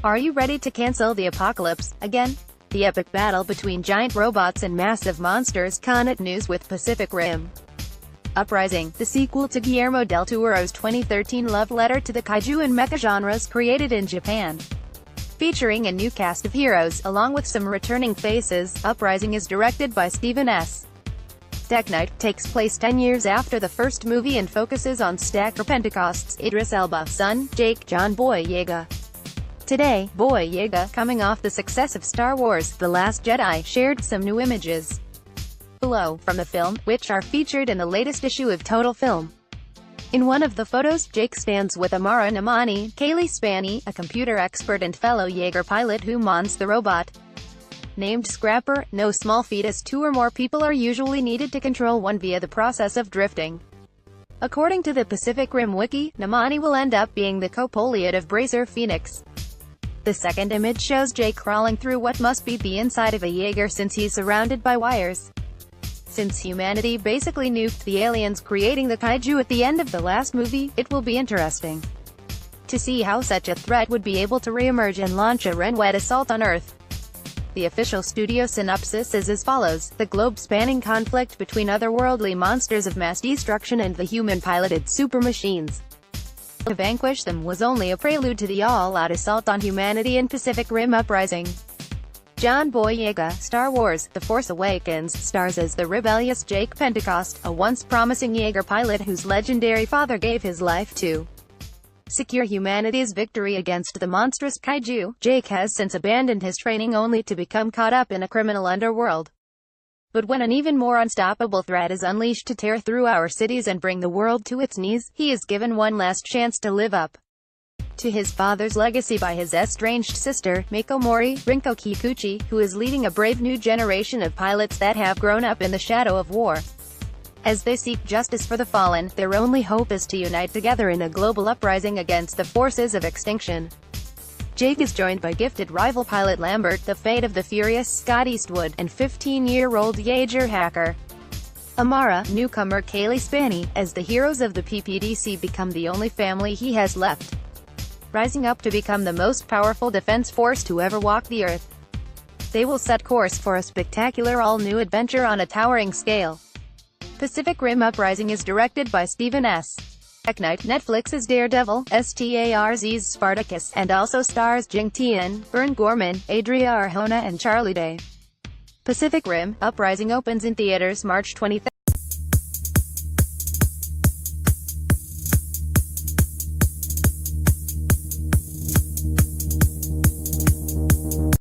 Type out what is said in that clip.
Are you ready to cancel the apocalypse again? The epic battle between giant robots and massive monsters continues with Pacific Rim. Uprising, the sequel to Guillermo del Toro's 2013 love letter to the kaiju and mecha genres created in Japan. Featuring a new cast of heroes, along with some returning faces, Uprising is directed by Stephen S. Decknight, takes place 10 years after the first movie and focuses on Stacker Pentecost's Idris Elba's son, Jake John Boyega. Today, Boyega, coming off the success of Star Wars: The Last Jedi, shared some new images below from the film, which are featured in the latest issue of Total Film. In one of the photos, Jake stands with Amara Namani, Kaylee Spaney, a computer expert and fellow Jaeger pilot who mons the robot named Scrapper. No small feat, as 2 or more people are usually needed to control one via the process of drifting. According to the Pacific Rim wiki, Namani will end up being the co-pilot of Bracer Phoenix. The second image shows Jake crawling through what must be the inside of a Jaeger since he's surrounded by wires. Since humanity basically nuked the aliens creating the kaiju at the end of the last movie, it will be interesting to see how such a threat would be able to re-emerge and launch a red assault on Earth. The official studio synopsis is as follows: the globe-spanning conflict between otherworldly monsters of mass destruction and the human-piloted super machines. To vanquish them was only a prelude to the all-out assault on humanity in Pacific Rim Uprising. John Boyega, Star Wars: The Force Awakens, stars as the rebellious Jake Pentecost, a once promising Jaeger pilot whose legendary father gave his life to secure humanity's victory against the monstrous kaiju. Jake has since abandoned his training only to become caught up in a criminal underworld. But when an even more unstoppable threat is unleashed to tear through our cities and bring the world to its knees, he is given one last chance to live up to his father's legacy by his estranged sister, Miko Mori, Rinko Kikuchi, who is leading a brave new generation of pilots that have grown up in the shadow of war. As they seek justice for the fallen, their only hope is to unite together in a global uprising against the forces of extinction. Jake is joined by gifted rival pilot Lambert, the fate of the furious Scott Eastwood, and 15-year-old Jaeger hacker Amara, newcomer Kaylee Spaney, as the heroes of the PPDC become the only family he has left, rising up to become the most powerful defense force to ever walk the Earth. They will set course for a spectacular all-new adventure on a towering scale. Pacific Rim Uprising is directed by Stephen S. Decknight, Netflix's Daredevil, Starz's Spartacus, and also stars Jing Tian, Vern Gorman, Adria Arjona and Charlie Day. Pacific Rim Uprising opens in theaters March 23.